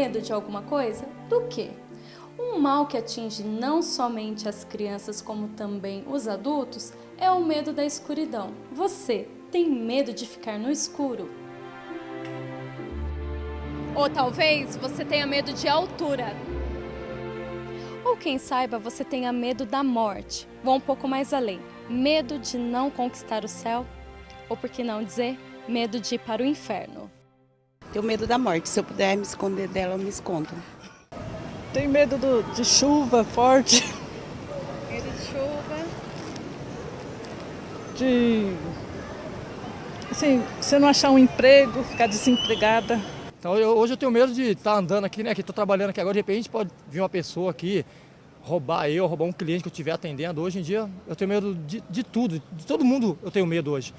medo de alguma coisa? Do quê? Um mal que atinge não somente as crianças, como também os adultos, é o medo da escuridão. Você tem medo de ficar no escuro? Ou talvez você tenha medo de altura. Ou quem saiba, você tenha medo da morte. Vou um pouco mais além. Medo de não conquistar o céu? Ou por que não dizer, medo de ir para o inferno? Tenho medo da morte. Se eu puder me esconder dela, eu me escondo. Tenho medo de chuva forte. Medo de chuva. Assim, você não achar um emprego, ficar desempregada. Então hoje eu tenho medo de estar andando aqui, né? Que estou trabalhando aqui agora, de repente pode vir uma pessoa aqui, roubar um cliente que eu estiver atendendo. Hoje em dia eu tenho medo de tudo, de todo mundo eu tenho medo hoje.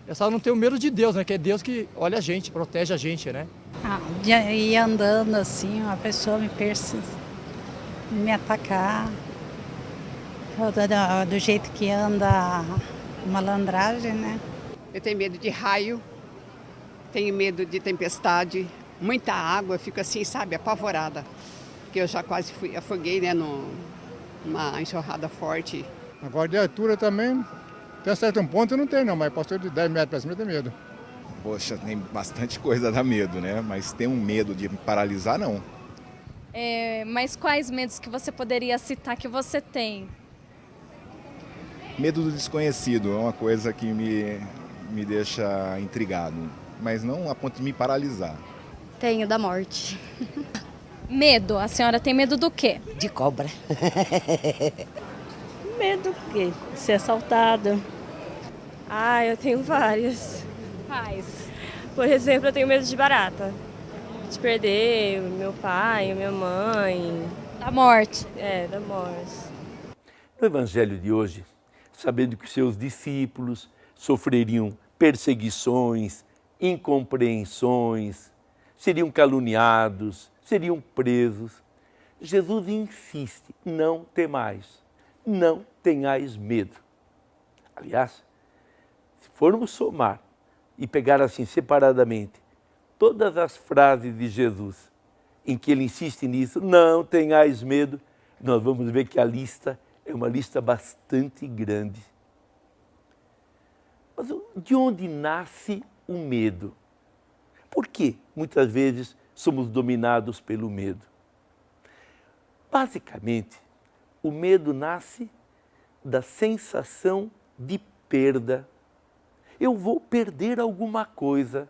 Eu só não tenho medo de Deus, né? Que é Deus que olha a gente, protege a gente, né? De ir andando assim, uma pessoa me atacar. Do jeito que anda, malandragem, né? Eu tenho medo de raio, tenho medo de tempestade, muita água, eu fico assim, sabe, apavorada. Porque eu já quase afoguei, né, numa enxurrada forte. Agora de altura também, até certo ponto eu não tenho não, mas passou de 10 metros para cima eu tenho medo. Poxa, tem bastante coisa a dar medo, né? Mas tem um medo de me paralisar, não. Mas quais medos que você poderia citar que você tem? Medo do desconhecido é uma coisa que me deixa intrigado, mas não a ponto de me paralisar. Tenho da morte. Medo? A senhora tem medo do quê? De cobra. Medo do quê? De ser assaltada. Eu tenho várias. Quais? Por exemplo, eu tenho medo de barata. De perder o meu pai, a minha mãe. Da morte. Da morte. No Evangelho de hoje, sabendo que os seus discípulos sofreriam perseguições, incompreensões, seriam caluniados, seriam presos, Jesus insiste, não temais, não tenhais medo. Aliás, se formos somar e pegar assim separadamente todas as frases de Jesus em que ele insiste nisso, não tenhais medo, nós vamos ver que a lista é uma lista bastante grande. Mas de onde nasce o medo? Por que muitas vezes somos dominados pelo medo? Basicamente, o medo nasce da sensação de perda. Eu vou perder alguma coisa.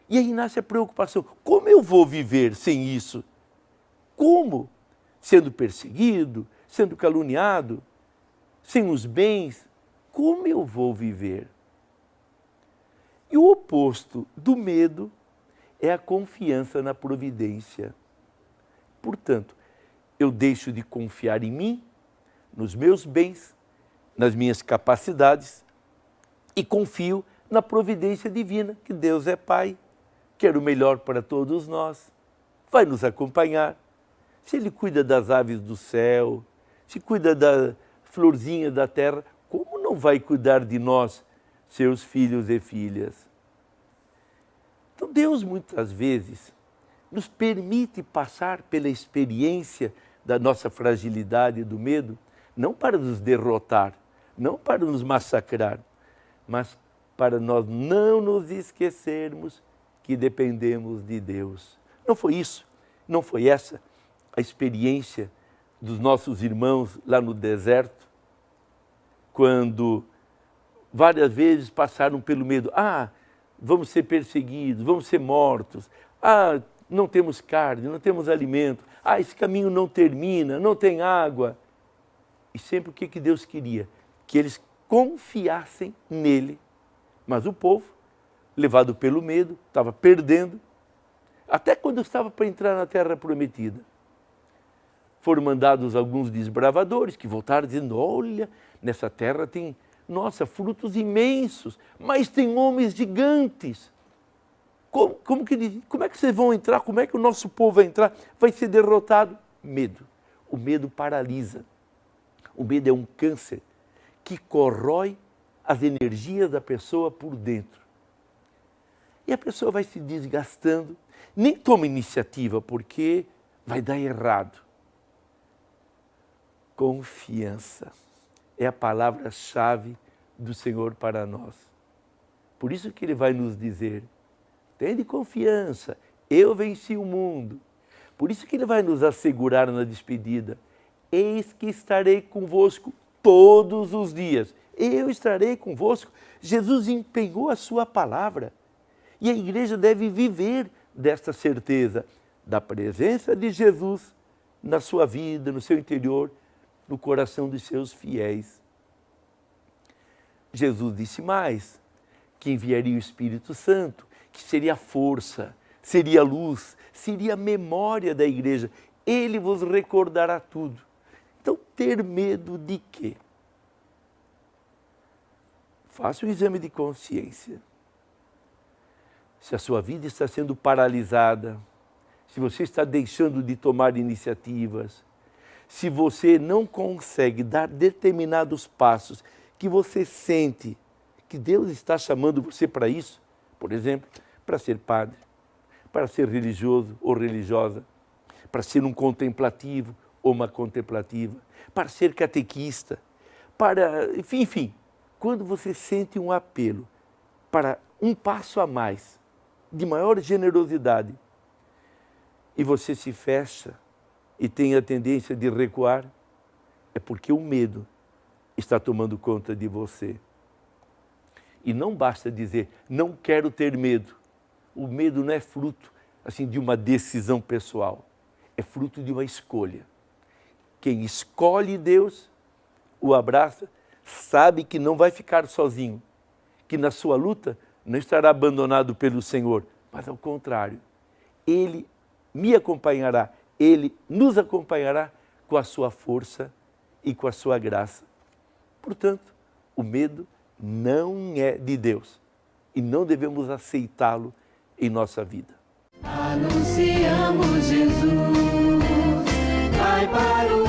E aí nasce a preocupação. Como eu vou viver sem isso? Como? Sendo perseguido, sendo caluniado, sem os bens, como eu vou viver? E o oposto do medo é a confiança na providência. Portanto, eu deixo de confiar em mim, nos meus bens, nas minhas capacidades e confio na providência divina, que Deus é Pai, quer o melhor para todos nós, vai nos acompanhar. Se Ele cuida das aves do céu, se cuida da florzinha da terra, como não vai cuidar de nós, seus filhos e filhas? Então Deus muitas vezes nos permite passar pela experiência da nossa fragilidade e do medo, não para nos derrotar, não para nos massacrar, mas para nós não nos esquecermos que dependemos de Deus. Não foi isso, não foi essa a experiência dos nossos irmãos lá no deserto, quando várias vezes passaram pelo medo. Vamos ser perseguidos, vamos ser mortos. Não temos carne, não temos alimento. Esse caminho não termina, não tem água. E sempre o que Deus queria? Que eles confiassem nele. Mas o povo, levado pelo medo, estava perdendo, até quando estava para entrar na terra prometida. Foram mandados alguns desbravadores que voltaram dizendo, olha, nessa terra tem, frutos imensos, mas tem homens gigantes. Como é que vocês vão entrar? Como é que o nosso povo vai entrar? Vai ser derrotado? Medo. O medo paralisa. O medo é um câncer que corrói as energias da pessoa por dentro. E a pessoa vai se desgastando, nem toma iniciativa porque vai dar errado. Confiança é a palavra-chave do Senhor para nós. Por isso que Ele vai nos dizer, tende confiança, eu venci o mundo. Por isso que Ele vai nos assegurar na despedida, eis que estarei convosco todos os dias. Eu estarei convosco. Jesus empenhou a sua palavra. E a igreja deve viver desta certeza da presença de Jesus na sua vida, no seu interior, no coração dos seus fiéis. Jesus disse mais, que enviaria o Espírito Santo, que seria força, seria luz, seria a memória da igreja. Ele vos recordará tudo. Então, ter medo de quê? Faça um exame de consciência. Se a sua vida está sendo paralisada, se você está deixando de tomar iniciativas, se você não consegue dar determinados passos que você sente que Deus está chamando você para isso, por exemplo, para ser padre, para ser religioso ou religiosa, para ser um contemplativo ou uma contemplativa, para ser catequista, para, enfim, quando você sente um apelo para um passo a mais, de maior generosidade, e você se fecha e tem a tendência de recuar, é porque o medo está tomando conta de você. E não basta dizer, não quero ter medo. O medo não é fruto assim, de uma decisão pessoal, é fruto de uma escolha. Quem escolhe Deus, o abraça, sabe que não vai ficar sozinho, que na sua luta não estará abandonado pelo Senhor, mas ao contrário, Ele me acompanhará, Ele nos acompanhará com a sua força e com a sua graça. Portanto, o medo não é de Deus e não devemos aceitá-lo em nossa vida. Anunciamos Jesus, vai para o